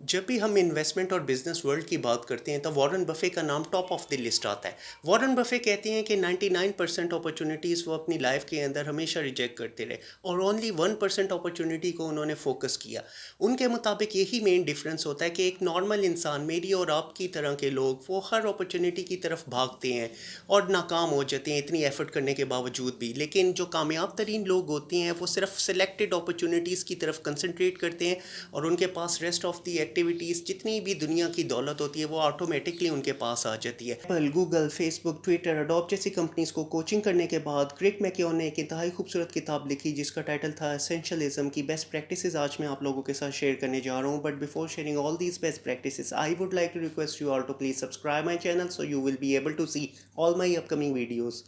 जब भी हम इन्वेस्टमेंट और बिजनेस वर्ल्ड की बात करते हैं तो वॉरेन बफे का नाम टॉप ऑफ द लिस्ट आता है। वॉरेन बफे कहते हैं कि 99% अपॉर्चुनिटीज़ वो अपनी लाइफ के अंदर हमेशा रिजेक्ट करते रहे और ओनली 1% अपॉर्चुनिटी को उन्होंने फोकस किया। उनके मुताबिक यही मेन डिफरेंस होता है कि एक नॉर्मल इंसान, मेरी और आपकी तरह के लोग, वो हर अपॉर्चुनिटी की तरफ भागते हैं और नाकाम हो जाते हैं इतनी एफर्ट करने के बावजूद भी। लेकिन जो कामयाब तरीन लोग होते हैं वो सिर्फ सिलेक्टेड अपॉर्चुनिटीज़ की तरफ कंसंट्रेट करते हैं और उनके पास रेस्ट ऑफ दी एक्टिविटीज़, जितनी भी दुनिया की दौलत होती है वो ऑटोमेटिकली उनके पास आ जाती है। Apple, Google, Facebook, Twitter, Adobe जैसी कंपनीज को कोचिंग करने के बाद ग्रेग मैक्योन ने एक इंतहाई खूबसूरत किताब लिखी जिसका टाइटल था एसेंशियलिज्म की बेस्ट प्रैक्टिसेस। आज मैं आप लोगों के साथ शेयर करने जा रहा हूँ, but before sharing all these best practices I would like to request you all to please subscribe my channel so you will be able to see all my upcoming videos.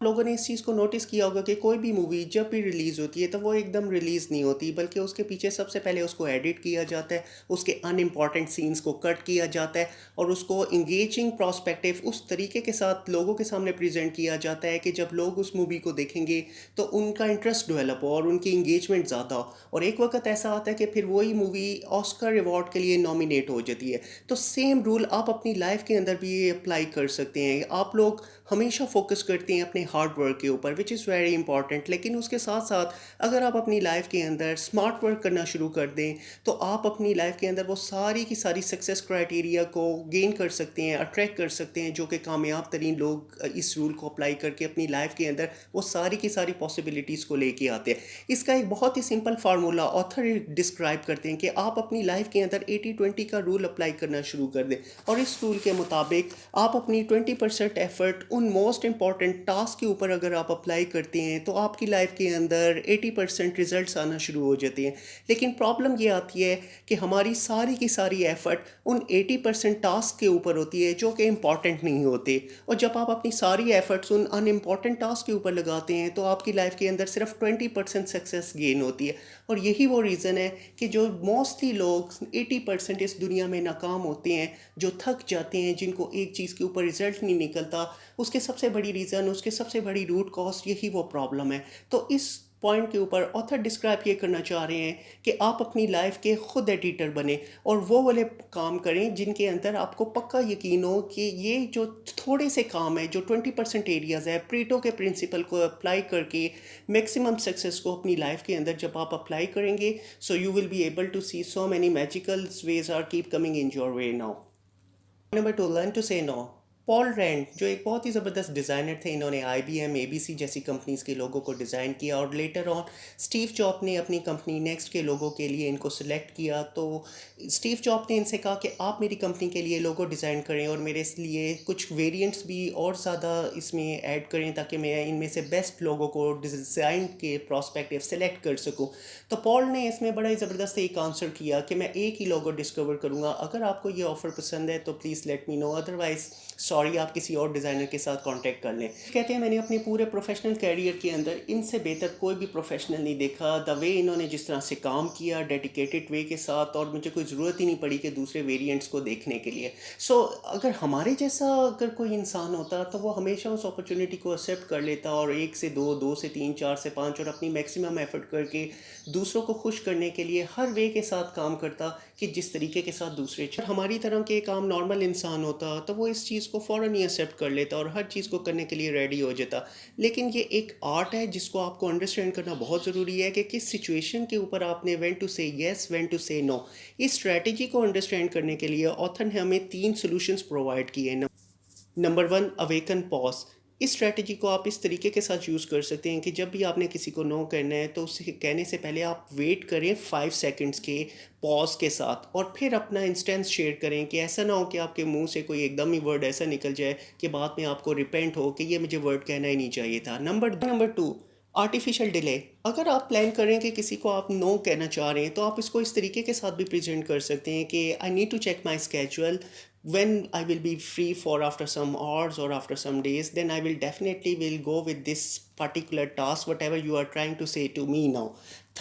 लोगों ने इस चीज़ को notice किया होगा कि कोई भी movie जब भी रिलीज़ होती है तो वो एकदम रिलीज़ नहीं होती, बल्कि उसके पीछे सबसे पहले उसको एडिट किया जाता है, उसके अनइम्पॉर्टेंट सीन्स को कट किया जाता है और उसको इंगेजिंग प्रोस्पेक्टिव उस तरीके के साथ लोगों के सामने प्रेजेंट किया जाता है कि जब लोग उस मूवी को देखेंगे तो उनका इंटरेस्ट डेवलप हो और उनकी इंगेजमेंट ज़्यादा हो। और एक वक्त ऐसा आता है कि फिर वही मूवी ऑस्कर अवार्ड के लिए नॉमिनेट हो जाती है। तो सेम रूल आप अपनी लाइफ के अंदर भी ये अप्लाई कर सकते हैं। आप लोग हमेशा फोकस करते हैं अपने हार्ड वर्क के ऊपर, विच इज़ वेरी इंपॉर्टेंट, लेकिन उसके साथ साथ अगर आप अपनी लाइफ के अंदर स्मार्ट वर्क करना शुरू कर दें तो आप अपनी लाइफ के अंदर वो सारी की सारी सक्सेस क्राइटेरिया को गेन कर सकते हैं, अट्रैक्ट कर सकते हैं, जो कि कामयाब तरीन लोग इस रूल को अप्लाई करके अपनी लाइफ के अंदर वो सारी की सारी पॉसिबिलिटीज़ को लेके आते हैं। इसका एक बहुत ही सिंपल फार्मूला ऑथर डिस्क्राइब करते हैं कि आप अपनी लाइफ के अंदर 80-20 का रूल अप्लाई करना शुरू कर दें और इस रूल के मुताबिक आप अपनी 20% एफर्ट उन मोस्ट इंपॉर्टेंट टास्क के ऊपर अगर आप अप्लाई करते हैं तो आपकी लाइफ के अंदर 80% रिजल्ट्स आना शुरू हो जाते हैं। लेकिन प्रॉब्लम ये आती है कि हमारी सारी की सारी एफर्ट उन 80% टास्क के ऊपर होती है जो कि इम्पॉर्टेंट नहीं होते, और जब आप अपनी सारी एफर्ट्स उन अनइम्पॉर्टेंट टास्क के ऊपर लगाते हैं तो आपकी लाइफ के अंदर सिर्फ 20% सक्सेस गेन होती है। और यही वो रीज़न है कि जो मोस्टली लोग 80% इस दुनिया में नाकाम होते हैं, जो थक जाते हैं, जिनको एक चीज़ के ऊपर रिजल्ट नहीं निकलता, उसके सबसे बड़ी रीज़न, उसके सबसे बड़ी रूट कॉज यही वो प्रॉब्लम है। तो इस पॉइंट के ऊपर ऑथर डिस्क्राइब ये करना चाह रहे हैं कि आप अपनी लाइफ के खुद एडिटर बने और वो वाले काम करें जिनके अंदर आपको पक्का यकीन हो कि ये जो थोड़े से काम है, जो 20% एरियाज़ है, प्रीटो के प्रिंसिपल को अप्लाई करके मैक्सिमम सक्सेस को अपनी लाइफ के अंदर जब आप अप्लाई करेंगे, so you will be able to see so many magical ways are keep coming in your way now. Number 2, learn to say no. Paul Rand जो एक बहुत ही ज़बरदस्त डिज़ाइनर थे, इन्होंने IBM, ABC जैसी कंपनीज़ के लोगों को डिज़ाइन किया और लेटर ऑन स्टीव जॉब ने अपनी कंपनी नेक्स्ट के लोगों के लिए इनको सिलेक्ट किया। तो स्टीव जॉब ने इनसे कहा कि आप मेरी कंपनी के लिए लोगो डिज़ाइन करें और मेरे लिए कुछ वेरिएंट्स भी और ज़्यादा इसमें ऐड करें ताकि मैं इनमें से बेस्ट लोगों को डिज़ाइन के प्रोस्पेक्टिव सेलेक्ट कर सकूं। तो पॉल ने इसमें बड़ा ही ज़बरदस्त एक आंसर किया कि मैं एक ही लोगो डिस्कवर करूंगा, अगर आपको ये ऑफ़र पसंद है तो please let me know, otherwise sorry, आप किसी और डिज़ाइनर के साथ कांटेक्ट कर लें। कहते हैं मैंने अपने पूरे प्रोफेशनल कैरियर के अंदर इनसे बेहतर कोई भी प्रोफेशनल नहीं देखा। द वे इन्होंने जिस तरह से काम किया डेडिकेटेड वे के साथ, और मुझे कोई ज़रूरत ही नहीं पड़ी कि दूसरे वेरिएंट्स को देखने के लिए। सो अगर हमारे जैसा अगर कोई इंसान होता तो वो हमेशा उस अपॉर्चुनिटी को एक्सेप्ट कर लेता और 1 से 2, 2 से 3, 4 से 5 और अपनी मैक्सिमम एफर्ट करके दूसरों को खुश करने के लिए हर वे के साथ काम करता कि जिस तरीके के साथ दूसरे हमारी तरह के काम नॉर्मल इंसान होता तो वो इस चीज़ को फ़ौरन ही एक्सेप्ट कर लेता और हर चीज़ को करने के लिए रेडी हो जाता। लेकिन ये एक आर्ट है जिसको आपको अंडरस्टैंड करना बहुत ज़रूरी है कि किस सिचुएशन के ऊपर आपने व्हेन टू से yes, when to say no. इस स्ट्रैटेजी को अंडरस्टैंड करने के लिए ऑथर ने हमें 3 सॉल्यूशंस प्रोवाइड किए हैं। Number 1, awaken pause. इस स्ट्रैटेजी को आप इस तरीके के साथ यूज़ कर सकते हैं कि जब भी आपने किसी को नो करना है तो उसे कहने से पहले आप वेट करें 5 सेकंड्स के पॉज के साथ और फिर अपना इंस्टेंस शेयर करें कि ऐसा ना हो कि आपके मुंह से कोई एकदम ही वर्ड ऐसा निकल जाए कि बाद में आपको रिपेंट हो कि ये मुझे वर्ड कहना ही नहीं चाहिए था। Number 2, artificial delay. अगर आप प्लान करें कि किसी को आप नो कहना चाह रहे हैं तो आप इसको इस तरीके के साथ भी प्रेजेंट कर सकते हैं कि I need to check my schedule, when I will be free for after some hours or after some days, then I will definitely will go with this particular task whatever you are trying to say to me now.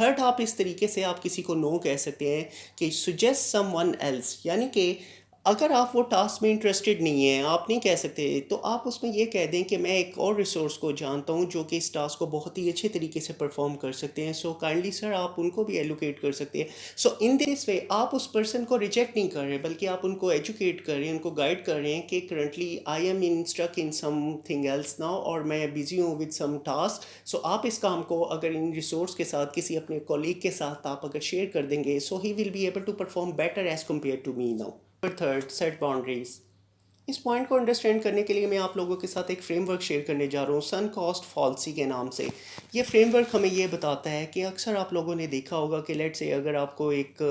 Third, आप इस तरीके से आप किसी को no कह सकते हैं कि suggest someone else, यानी कि अगर आप वो टास्क में इंटरेस्टेड नहीं हैं, आप नहीं कह सकते, तो आप उसमें ये कह दें कि मैं एक और रिसोर्स को जानता हूँ जो कि इस टास्क को बहुत ही अच्छे तरीके से परफॉर्म कर सकते हैं, सो काइंडली सर आप उनको भी एलोकेट कर सकते हैं। सो इन दिस वे आप उस पर्सन को रिजेक्ट नहीं कर रहे, बल्कि आप उनको एजुकेट कर रहे हैं, उनको गाइड कर रहे हैं कि currently I am in struck in something else now, और मैं बिजी हूँ विद सम टास्क। सो आप इस काम को अगर इन रिसोर्स के साथ किसी अपने कॉलीग के साथ आप अगर शेयर कर देंगे, so he will be able to perform better as compared to me now. Third, set boundaries. इस पॉइंट को अंडरस्टैंड करने के लिए मैं आप लोगों के साथ एक फ्रेमवर्क शेयर करने जा रहा हूँ सन कॉस्ट फॉल्सी के नाम से। ये फ्रेमवर्क हमें ये बताता है कि अक्सर आप लोगों ने देखा होगा कि लेट से अगर आपको एक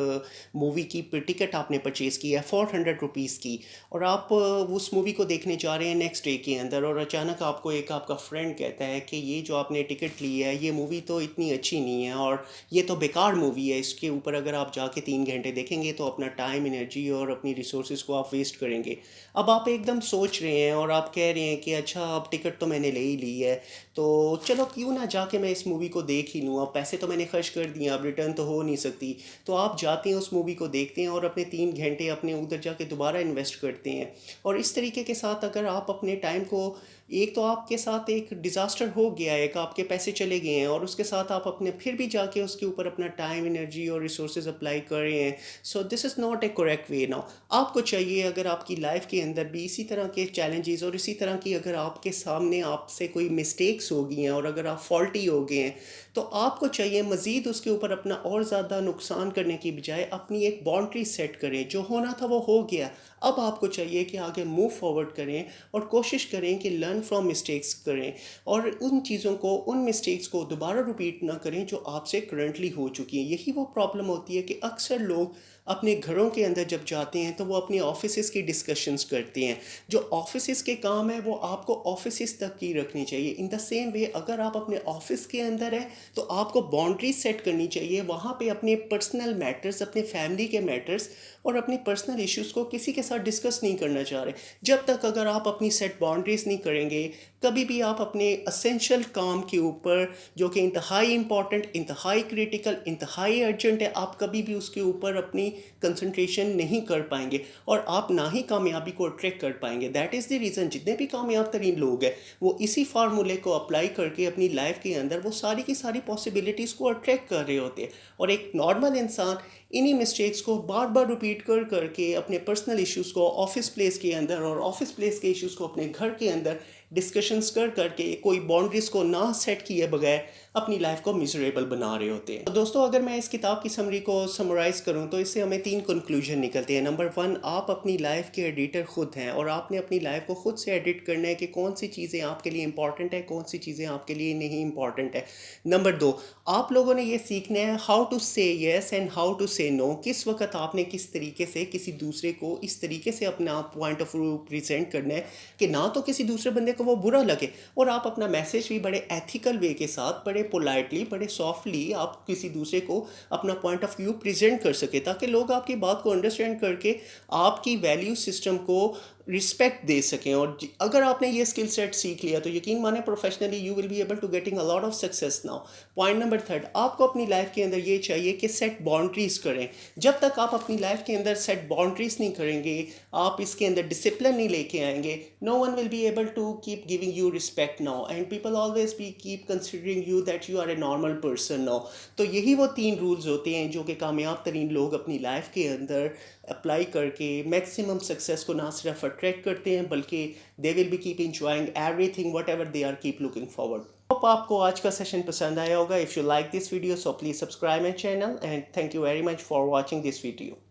मूवी की टिकट आपने परचेज़ की है 400 रुपीज़ की, और आप उस मूवी को देखने जा रहे हैं नेक्स्ट डे के अंदर, और अचानक आपको एक आपका फ्रेंड कहता है कि ये जो आपने टिकट ली है ये मूवी तो इतनी अच्छी नहीं है, और ये तो बेकार मूवी है, इसके ऊपर अगर आप जाके 3 घंटे देखेंगे तो अपना टाइम, एनर्जी और अपनी रिसोर्सेज को आप वेस्ट करेंगे। अब आप एकदम सोच रहे हैं और आप कह रहे हैं कि अच्छा अब टिकट तो मैंने ले ही ली है, तो चलो क्यों ना जाके मैं इस मूवी को देख ही लूँ, अब पैसे तो मैंने खर्च कर दिए, अब रिटर्न तो हो नहीं सकती। तो आप जाते हैं उस मूवी को देखते हैं और अपने 3 घंटे अपने उधर जाके दोबारा इन्वेस्ट करते हैं। और इस तरीके के साथ अगर आप अपने टाइम को, एक तो आपके साथ एक डिज़ास्टर हो गया है, एक आपके पैसे चले गए हैं, और उसके साथ आप अपने फिर भी जाके उसके ऊपर अपना टाइम, एनर्जी और रिसोर्सेज अप्लाई कर रहे हैं। So this is not A correct way now. आपको चाहिए अगर आपकी लाइफ के अंदर भी इसी तरह के चैलेंजेस और इसी तरह की अगर आपके सामने आपसे कोई मिस्टेक्स हो गई हैं और अगर आप फॉल्टी हो गए हैं, तो आपको चाहिए मज़ीद उसके ऊपर अपना और ज़्यादा नुकसान करने की बजाय अपनी एक बाउंड्री सेट करें। जो होना था वो हो गया, अब आपको चाहिए कि आगे मूव फॉरवर्ड करें और कोशिश करें कि लर्न फ्रॉम मिस्टेक्स करें, और उन चीज़ों को, उन मिस्टेक्स को दोबारा रिपीट ना करें जो आपसे करंटली हो चुकी हैं। यही वो प्रॉब्लम होती है कि अक्सर लोग अपने घरों के अंदर जब जाते हैं तो वो अपनी ऑफिसेज़ की डिस्कशंस करते हैं। जो ऑफिसेज़ के काम है वो आपको ऑफिसेज़ तक की रखनी चाहिए। इन द सेम वे अगर आप अपने ऑफिस के अंदर हैं तो आपको बाउंड्रीज सेट करनी चाहिए, वहाँ पे अपने पर्सनल मैटर्स, अपने फैमिली के मैटर्स और अपनी पर्सनल इश्यूज़ को किसी के साथ डिस्कस नहीं करना चाह रहे। जब तक अगर आप अपनी सेट बाउंड्रीज नहीं करेंगे, कभी भी आप अपने असेंशियल काम के ऊपर जो कि इंतहाई इंपॉर्टेंट, इंतहाई क्रिटिकल, इंतहाई अर्जेंट है, आप कभी भी उसके ऊपर अपनी कंसंट्रेशन नहीं कर पाएंगे और आप ना ही कामयाबी को अट्रैक्ट कर पाएंगे। दैट इज़ द रीज़न जितने भी कामयाब तरीन लोग हैं वो इसी फार्मूले को अप्लाई करके अपनी लाइफ के अंदर वो सारी की सारी पॉसिबिलिटीज़ को अट्रैक्ट कर रहे होते हैं। और एक नॉर्मल इंसान इन्हीं मिस्टेक्स को बार बार रिपीट कर करके अपने पर्सनल इश्यूज़ को ऑफिस प्लेस के अंदर और ऑफिस प्लेस के इश्यूज़ को अपने घर के अंदर डिस्कशंस कर करके कोई बाउंड्रीज़ को ना सेट किए बगैर अपनी लाइफ को मिजरेबल बना रहे होते हैं। तो दोस्तों अगर मैं इस किताब की समरी को समराइज़ करूं तो इससे हमें 3 कंक्लूजन निकलते हैं। नंबर 1, आप अपनी लाइफ के एडिटर खुद हैं और आपने अपनी लाइफ को खुद से एडिट करना है कि कौन सी चीज़ें आपके लिए इंपॉर्टेंट है, कौन सी चीज़ें आपके लिए नहीं इंपॉर्टेंट है। नंबर 2, आप लोगों ने ये सीखना है हाउ टू से yes and how to say no. किस वक्त आपने किस तरीके से किसी दूसरे को इस तरीके से अपना पॉइंट ऑफ व्यू प्रेजेंट करना है कि ना तो किसी दूसरे बंदे को वो बुरा लगे और आप अपना मैसेज भी बड़े एथिकल वे के साथ, बड़े पोलाइटली, बड़े सॉफ्टली आप किसी दूसरे को अपना पॉइंट ऑफ व्यू प्रेजेंट कर सके, ताकि लोग आपकी बात को अंडरस्टैंड करके आपकी वैल्यू सिस्टम को रिस्पेक्ट दे सकें। और अगर आपने ये स्किल सेट सीख लिया तो यकीन माने professionally you will be able to getting a lot of success now. Point number 3, आपको अपनी लाइफ के अंदर ये चाहिए कि सेट बाउंड्रीज करें। जब तक आप अपनी लाइफ के अंदर सेट बाउंड्रीज नहीं करेंगे, आप इसके अंदर डिसिप्लिन नहीं लेके आएंगे, no one will be able to keep giving you respect now and people always be keep considering you that you are a normal person now. तो यही वो 3 रूल्स होते हैं जो कि कामयाब तरीन लोग अपनी लाइफ के अंदर अप्लाई करके मैक्सिमम सक्सेस को ना सिर्फ अट्रैक्ट करते हैं बल्कि they will be keep enjoying everything whatever they are keep looking forward. Hope आपको आज का सेशन पसंद आया होगा। If you like this video so please subscribe my channel and thank you very much for watching this video.